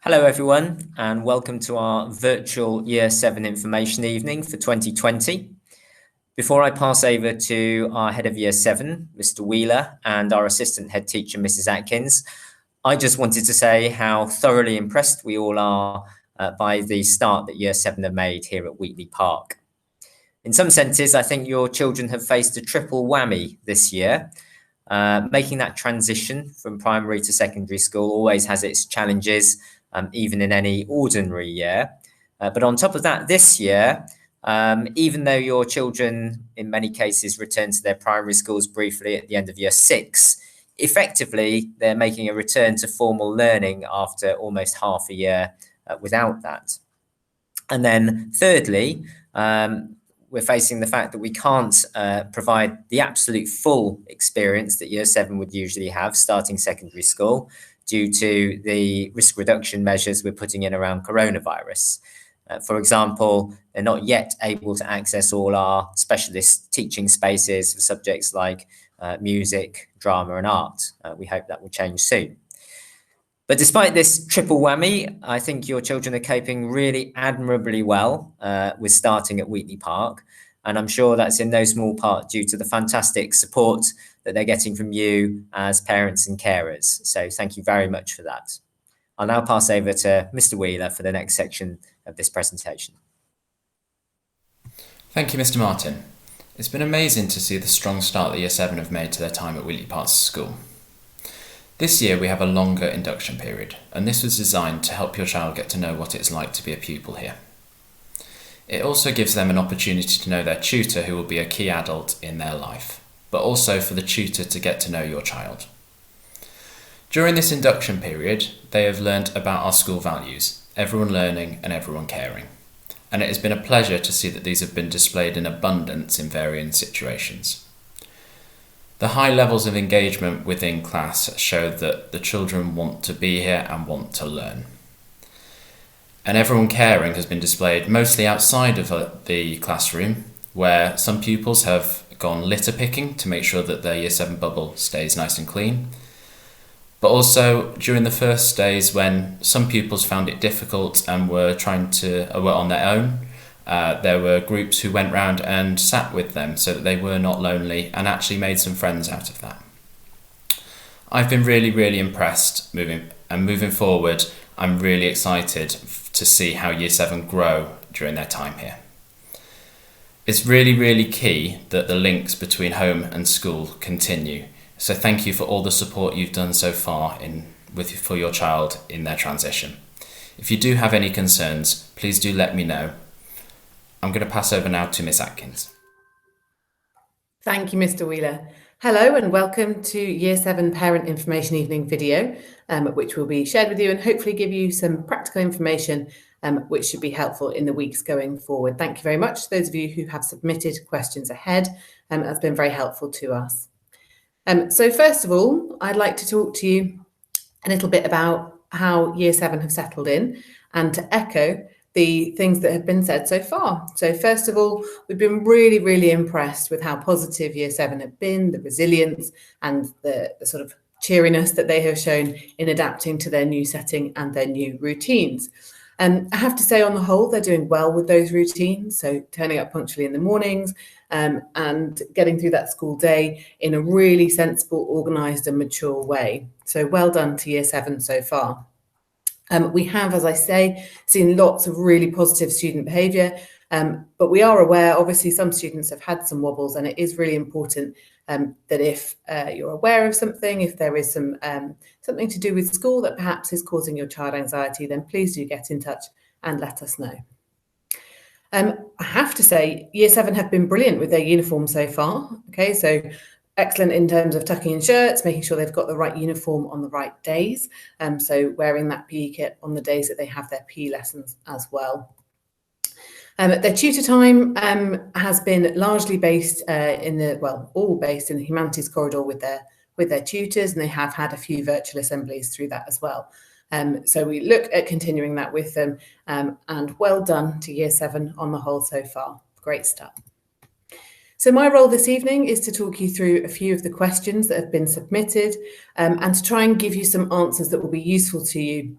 Hello everyone, and welcome to our virtual Year 7 information evening for 2020. Before I pass over to our head of Year 7, Mr. Wheeler, and our assistant head teacher, Mrs. Atkins, I just wanted to say how thoroughly impressed we all are by the start that Year 7 have made here at Wheatley Park. In some senses, I think your children have faced a triple whammy this year. Making that transition from primary to secondary school always has its challenges, even in any ordinary year. But on top of that, this year, even though your children, in many cases, return to their primary schools briefly at the end of Year 6, effectively, they're making a return to formal learning after almost half a year without that. And then thirdly, we're facing the fact that we can't provide the absolute full experience that Year 7 would usually have starting secondary school due to the risk reduction measures we're putting in around coronavirus. For example, they're not yet able to access all our specialist teaching spaces for subjects like music, drama and art. We hope that will change soon. But despite this triple whammy, I think your children are coping really admirably well with starting at Wheatley Park. And I'm sure that's in no small part due to the fantastic support that they're getting from you as parents and carers. So thank you very much for that. I'll now pass over to Mr. Wheeler for the next section of this presentation. Thank you, Mr. Martin. It's been amazing to see the strong start that Year 7 have made to their time at Wheatley Park School. This year we have a longer induction period, and this was designed to help your child get to know what it's like to be a pupil here. It also gives them an opportunity to know their tutor, who will be a key adult in their life, but also for the tutor to get to know your child. During this induction period, they have learned about our school values, everyone learning and everyone caring. And it has been a pleasure to see that these have been displayed in abundance in varying situations. The high levels of engagement within class show that the children want to be here and want to learn. And everyone caring has been displayed mostly outside of the classroom, where some pupils have gone litter picking to make sure that their Year 7 bubble stays nice and clean. But also during the first days when some pupils found it difficult and were on their own, there were groups who went round and sat with them so that they were not lonely and actually made some friends out of that. I've been really, really impressed moving forward. I'm really excited to see how Year 7 grow during their time here. It's really, really key that the links between home and school continue. So thank you for all the support you've done so far for your child in their transition. If you do have any concerns, please do let me know. I'm going to pass over now to Miss Atkins. Thank you, Mr. Wheeler. Hello and welcome to Year 7 Parent Information Evening video, which will be shared with you and hopefully give you some practical information which should be helpful in the weeks going forward. Thank you very much to those of you who have submitted questions ahead. That's been very helpful to us. So first of all, I'd like to talk to you a little bit about how Year 7 have settled in and to echo the things that have been said so far. So first of all, we've been really, really impressed with how positive Year 7 have been, the resilience and the sort of cheeriness that they have shown in adapting to their new setting and their new routines. I have to say, on the whole, they're doing well with those routines. So turning up punctually in the mornings and getting through that school day in a really sensible, organised and mature way. So well done to Year 7 so far. We have, as I say, seen lots of really positive student behaviour, but we are aware, obviously, some students have had some wobbles, and it is really important that if you're aware of something, if there is something to do with school that perhaps is causing your child anxiety, then please do get in touch and let us know. I have to say, Year 7 have been brilliant with their uniform so far. Okay, so excellent in terms of tucking in shirts, making sure they've got the right uniform on the right days. So wearing that PE kit on the days that they have their PE lessons as well. Their tutor time has been largely based all based in the humanities corridor with their tutors, and they have had a few virtual assemblies through that as well. So we look at continuing that with them, and well done to Year 7 on the whole so far. Great start. So my role this evening is to talk you through a few of the questions that have been submitted and to try and give you some answers that will be useful to you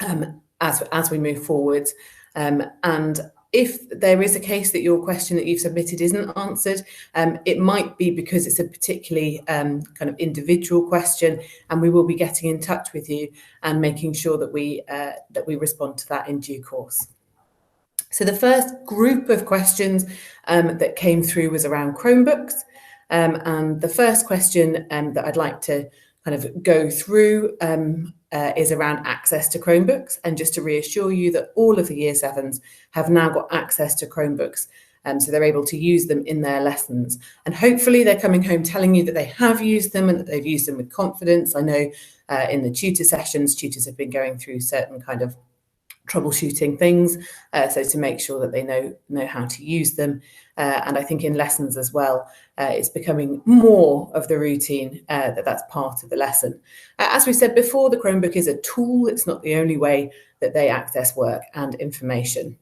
as we move forwards. And if there is a case that your question that you've submitted isn't answered, it might be because it's a particularly kind of individual question, and we will be getting in touch with you and making sure that we respond to that in due course. So the first group of questions that came through was around Chromebooks, and the first question that I'd like to kind of go through is around access to Chromebooks, and just to reassure you that all of the Year 7s have now got access to Chromebooks, so they're able to use them in their lessons, and hopefully they're coming home telling you that they have used them and that they've used them with confidence. I know in the tutor sessions, tutors have been going through certain kind of troubleshooting things, so to make sure that they know how to use them, and I think in lessons as well, it's becoming more of the routine that's part of the lesson. As we said before, the Chromebook is a tool. It's not the only way that they access work and information.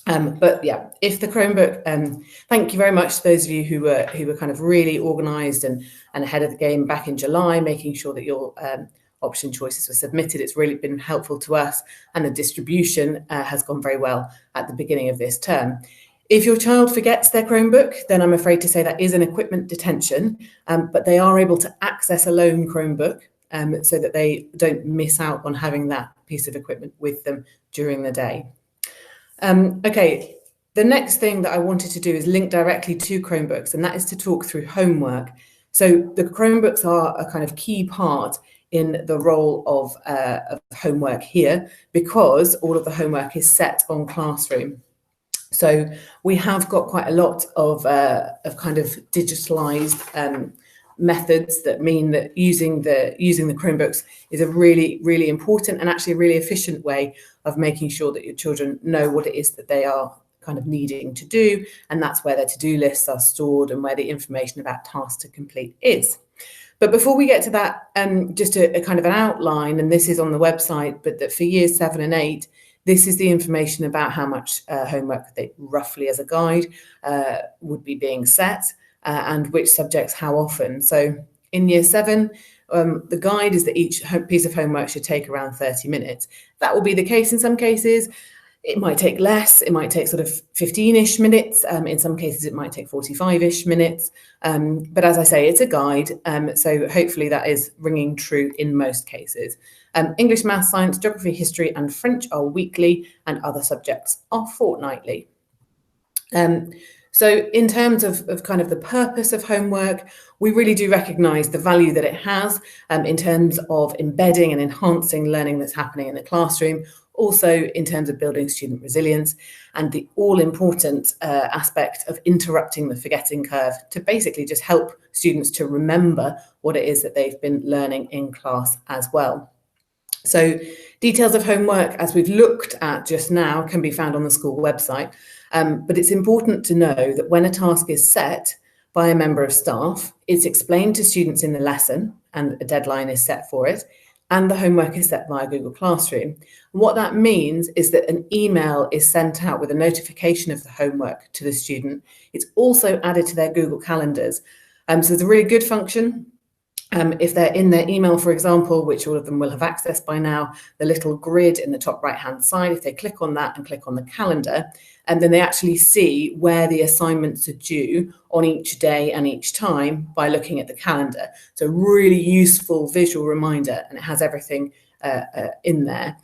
But yeah, if the Chromebook, thank you very much to those of you who were kind of really organised and ahead of the game back in July, making sure that your option choices were submitted. It's really been helpful to us, and the distribution has gone very well at the beginning of this term. If your child forgets their Chromebook, then I'm afraid to say that is an equipment detention, but they are able to access a lone Chromebook so that they don't miss out on having that piece of equipment with them during the day. Okay, the next thing that I wanted to do is link directly to Chromebooks, and that is to talk through homework. So the Chromebooks are a kind of key part in the role of homework here, because all of the homework is set on Classroom. So we have got quite a lot of kind of digitalized methods that mean that using the Chromebooks is a really, really important and actually a really efficient way of making sure that your children know what it is that they are kind of needing to do, and that's where their to-do lists are stored and where the information about tasks to complete is. But before we get to that, just a kind of an outline, and this is on the website, but that for Years 7 and 8, this is the information about how much homework they, roughly as a guide, would be being set, and which subjects how often. So in Year 7, the guide is that each piece of homework should take around 30 minutes. That will be the case in some cases. It might take less, it might take sort of 15-ish minutes. In some cases, it might take 45-ish minutes. But as I say, it's a guide. So hopefully that is ringing true in most cases. English, math, science, geography, history, and French are weekly, and other subjects are fortnightly. So in terms of kind of the purpose of homework, we really do recognise the value that it has in terms of embedding and enhancing learning that's happening in the classroom, also in terms of building student resilience, and the all-important aspect of interrupting the forgetting curve to basically just help students to remember what it is that they've been learning in class as well. So details of homework, as we've looked at just now, can be found on the school website. But it's important to know that when a task is set by a member of staff, it's explained to students in the lesson and a deadline is set for it, and the homework is set via Google Classroom. And what that means is that an email is sent out with a notification of the homework to the student. It's also added to their Google calendars. So it's a really good function. If they're in their email, for example, which all of them will have access by now, the little grid in the top right-hand side, if they click on that and click on the calendar, and then they actually see where the assignments are due on each day and each time by looking at the calendar. So really useful visual reminder, and it has everything in there.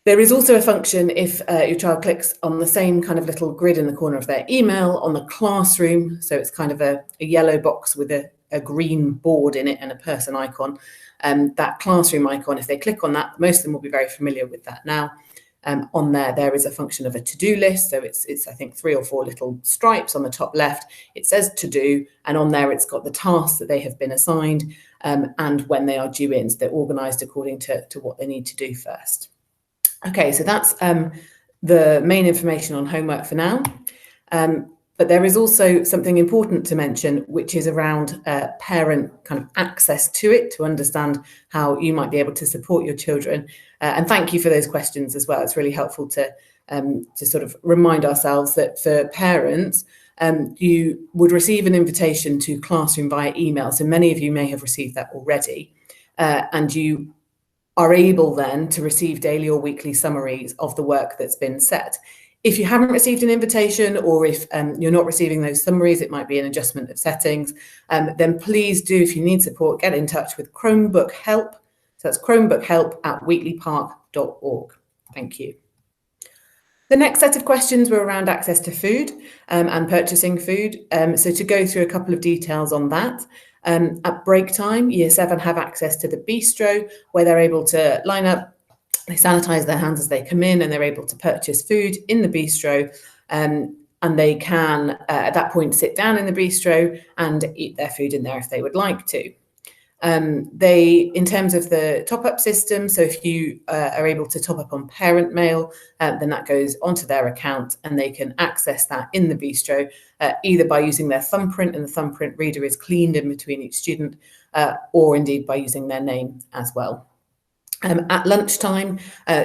There is also a function if your child clicks on the same kind of little grid in the corner of their email on the classroom. So it's kind of a yellow box with a green board in it and a person icon. That classroom icon, if they click on that, most of them will be very familiar with that now. On there is a function of a to-do list. So it's I think 3 or 4 little stripes on the top left. It says to do, and on there it's got the tasks that they have been assigned and when they are due in. So they're organised according to what they need to do first. Okay, so that's the main information on homework for now. But there is also something important to mention, which is around parent kind of access to it, to understand how you might be able to support your children. And thank you for those questions as well. It's really helpful to sort of remind ourselves that for parents, you would receive an invitation to Classroom via email. So many of you may have received that already. And you are able then to receive daily or weekly summaries of the work that's been set. If you haven't received an invitation, or if you're not receiving those summaries, it might be an adjustment of settings, then please do, if you need support, get in touch with Chromebook Help. So that's chromebookhelp@wheatleypark.org. Thank you. The next set of questions were around access to food and purchasing food. So to go through a couple of details on that. At break time, Year 7 have access to the bistro, where they're able to line up, they sanitize their hands as they come in, and they're able to purchase food in the bistro. And they can, at that point, sit down in the bistro and eat their food in there if they would like to. In terms of the top-up system, so if you are able to top up on parent mail, then that goes onto their account, and they can access that in the bistro, either by using their thumbprint, and the thumbprint reader is cleaned in between each student, or indeed by using their name as well. At lunchtime,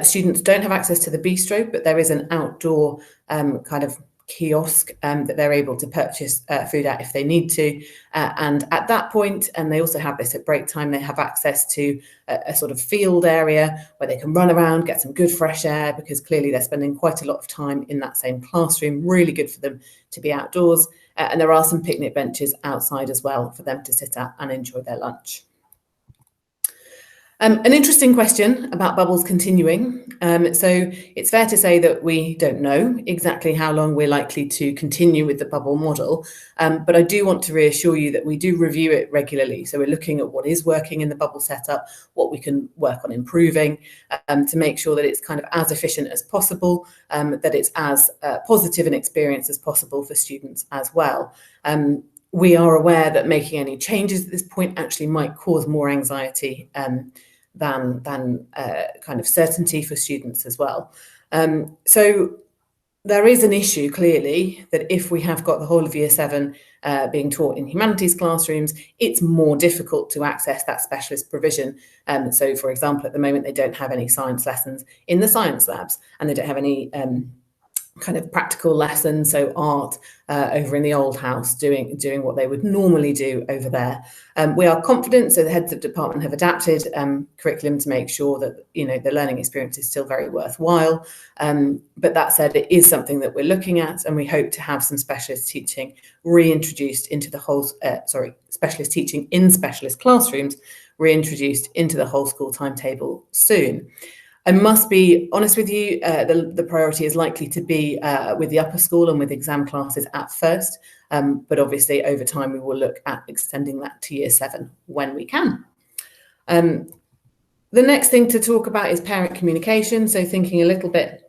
students don't have access to the bistro, but there is an outdoor kind of kiosk that they're able to purchase food at if they need to, and at that point, and they also have this at break time, they have access to a sort of field area where they can run around, get some good fresh air, because clearly they're spending quite a lot of time in that same classroom. Really good for them to be outdoors, and there are some picnic benches outside as well for them to sit at and enjoy their lunch. An interesting question about bubbles continuing. So it's fair to say that we don't know exactly how long we're likely to continue with the bubble model, but I do want to reassure you that we do review it regularly. So we're looking at what is working in the bubble setup, what we can work on improving, to make sure that it's kind of as efficient as possible, that it's as positive an experience as possible for students as well. We are aware that making any changes at this point actually might cause more anxiety than kind of certainty for students as well. So there is an issue, clearly, that if we have got the whole of Year 7 being taught in humanities classrooms, it's more difficult to access that specialist provision. So, for example, at the moment, they don't have any science lessons in the science labs, and they don't have any kind of practical lessons, so art, over in the old house, doing what they would normally do over there. We are confident, so the heads of department have adapted curriculum to make sure that the learning experience is still very worthwhile. But that said, it is something that we're looking at, and we hope to have some specialist teaching reintroduced into the whole, specialist teaching in specialist classrooms reintroduced into the whole school timetable soon. I must be honest with you, the priority is likely to be with the upper school and with exam classes at first, but obviously over time we will look at extending that to Year 7 when we can. The next thing to talk about is parent communication, so thinking a little bit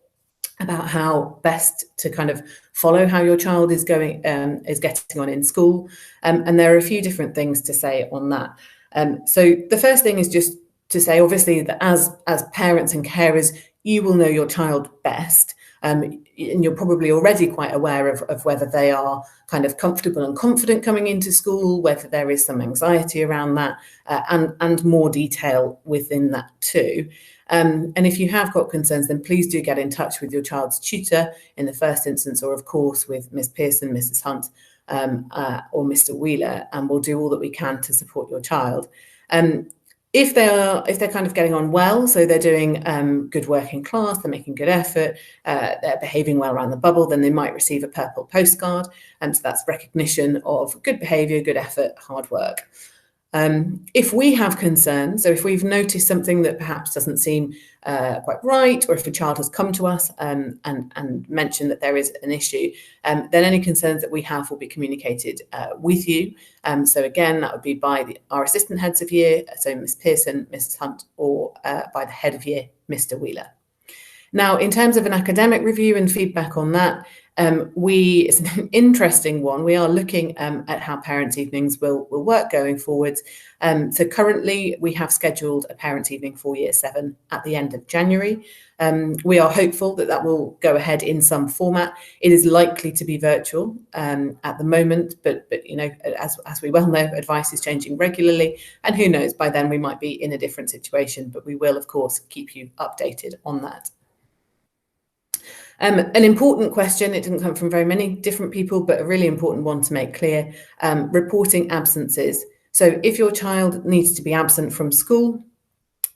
about how best to kind of follow how your child is getting on in school, and there are a few different things to say on that. So the first thing is just to say, obviously, that as parents and carers, you will know your child best, and you're probably already quite aware of whether they are kind of comfortable and confident coming into school, whether there is some anxiety around that, and more detail within that too. And if you have got concerns, then please do get in touch with your child's tutor in the first instance, or of course with Ms. Pearson, Mrs. Hunt, or Mr. Wheeler, and we'll do all that we can to support your child. If they're kind of getting on well, so they're doing good work in class, they're making good effort, they're behaving well around the bubble, then they might receive a purple postcard, and so that's recognition of good behaviour, good effort, hard work. If we have concerns, so if we've noticed something that perhaps doesn't seem quite right, or if a child has come to us and mentioned that there is an issue, then any concerns that we have will be communicated with you. So again, that would be by our assistant heads of year, so Ms. Pearson, Mrs. Hunt, or by the head of year, Mr. Wheeler. Now, in terms of an academic review and feedback on that, it's an interesting one. We are looking at how parents' evenings will work going forwards. So currently we have scheduled a parents' evening for Year 7 at the end of January. We are hopeful that will go ahead in some format. It is likely to be virtual at the moment, but as we well know, advice is changing regularly, and who knows, by then we might be in a different situation, but we will of course keep you updated on that. An important question, it didn't come from very many different people, but a really important one to make clear, reporting absences. So if your child needs to be absent from school,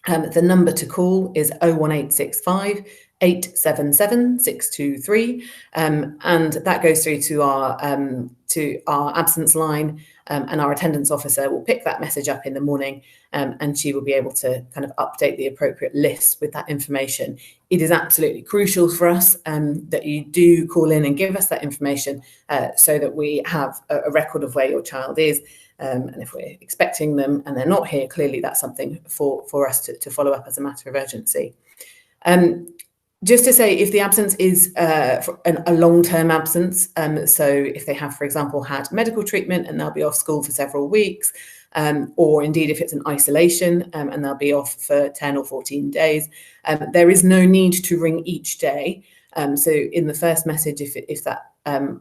The number to call is 01865 877 623, and that goes through to our absence line, and our attendance officer will pick that message up in the morning, and she will be able to kind of update the appropriate list with that information. It is absolutely crucial for us that you do call in and give us that information, so that we have a record of where your child is. And if we're expecting them and they're not here, clearly that's something for us to follow up as a matter of urgency. Just to say, if the absence is a long-term absence, so if they have, for example, had medical treatment and they'll be off school for several weeks, or indeed if it's an isolation and they'll be off for 10 or 14 days, there is no need to ring each day. So in the first message, if that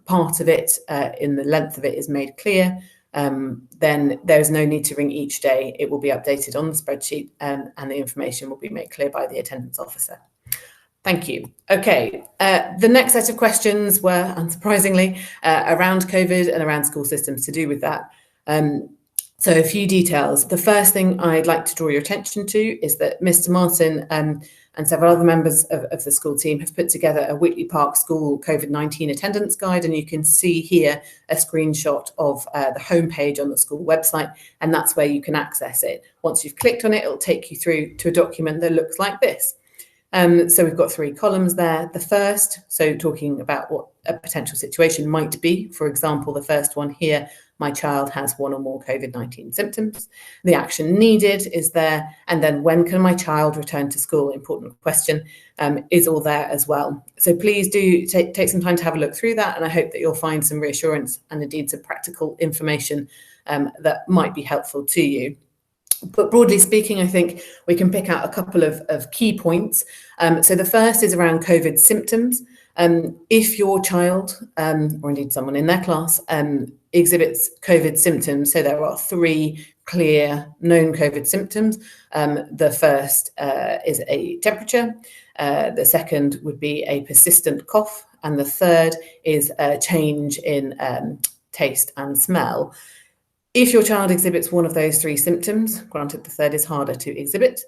part of it in the length of it is made clear, then there's no need to ring each day. It will be updated on the spreadsheet, and the information will be made clear by the attendance officer. Thank you. Okay, the next set of questions were, unsurprisingly, around COVID and around school systems to do with that. So a few details. The first thing I'd like to draw your attention to is that Mr. Martin and several other members of the school team have put together a Wheatley Park School COVID-19 attendance guide, and you can see here a screenshot of the homepage on the school website, and that's where you can access it. Once you've clicked on it, it'll take you through to a document that looks like this. So we've got 3 columns there. The first, so talking about what a potential situation might be. For example, the first one here, my child has 1 or more COVID-19 symptoms. The action needed is there. And then when can my child return to school? Important question, is all there as well. So please do take some time to have a look through that. And I hope that you'll find some reassurance and indeed some practical information that might be helpful to you. But broadly speaking, I think we can pick out a couple of key points. So the first is around COVID symptoms. If your child, or indeed someone in their class, exhibits COVID symptoms, so there are 3 clear known COVID symptoms. The first is a temperature. The second would be a persistent cough. And the third is a change in taste and smell. If your child exhibits one of those 3 symptoms, granted the third is harder to exhibit,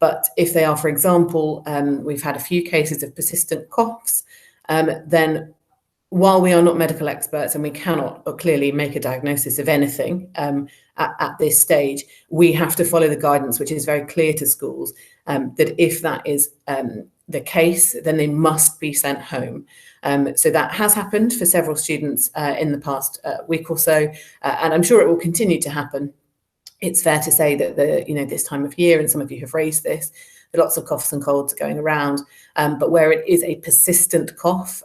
but if they are, for example, we've had a few cases of persistent coughs, then while we are not medical experts and we cannot clearly make a diagnosis of anything at this stage, we have to follow the guidance, which is very clear to schools, that if that is the case, then they must be sent home. So that has happened for several students in the past week or so, and I'm sure it will continue to happen. It's fair to say that this time of year, and some of you have raised this, that lots of coughs and colds are going around, but where it is a persistent cough,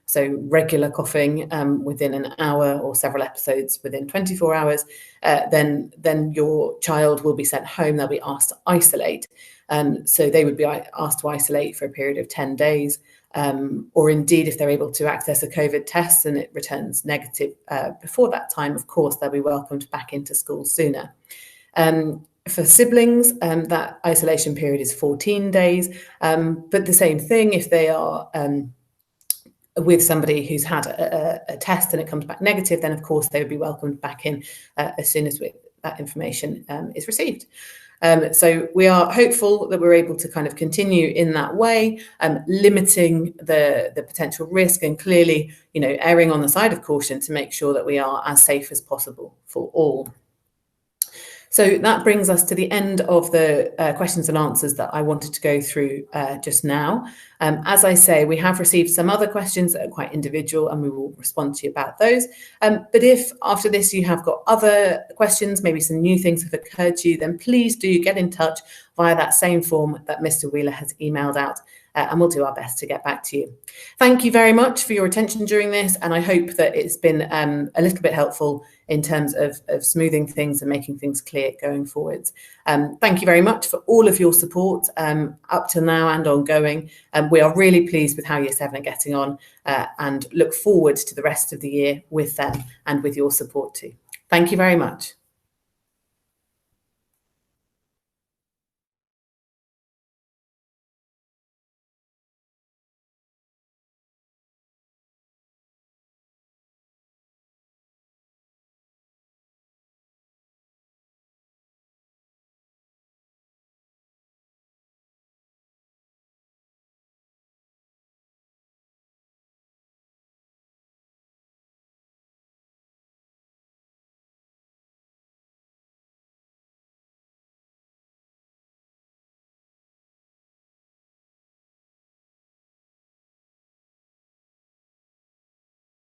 so regular coughing within an hour or several episodes within 24 hours, then your child will be sent home. They'll be asked to isolate. So they would be asked to isolate for a period of 10 days, or indeed if they're able to access a COVID test and it returns negative before that time, of course, they'll be welcomed back into school sooner. For siblings, that isolation period is 14 days, but the same thing if they are with somebody who's had a test and it comes back negative, then of course they would be welcomed back in as soon as that information is received. So we are hopeful that we're able to kind of continue in that way, limiting the potential risk and clearly, erring on the side of caution to make sure that we are as safe as possible for all. So that brings us to the end of the questions and answers that I wanted to go through just now. As I say, we have received some other questions that are quite individual and we will respond to you about those. But if after this you have got other questions, maybe some new things have occurred to you, then please do get in touch via that same form that Mr. Wheeler has emailed out. And we'll do our best to get back to you. Thank you very much for your attention during this, and I hope that it's been a little bit helpful in terms of smoothing things and making things clear going forwards. Thank you very much for all of your support up till now and ongoing. We are really pleased with how Year 7 are getting on and look forward to the rest of the year with them and with your support too. Thank you very much.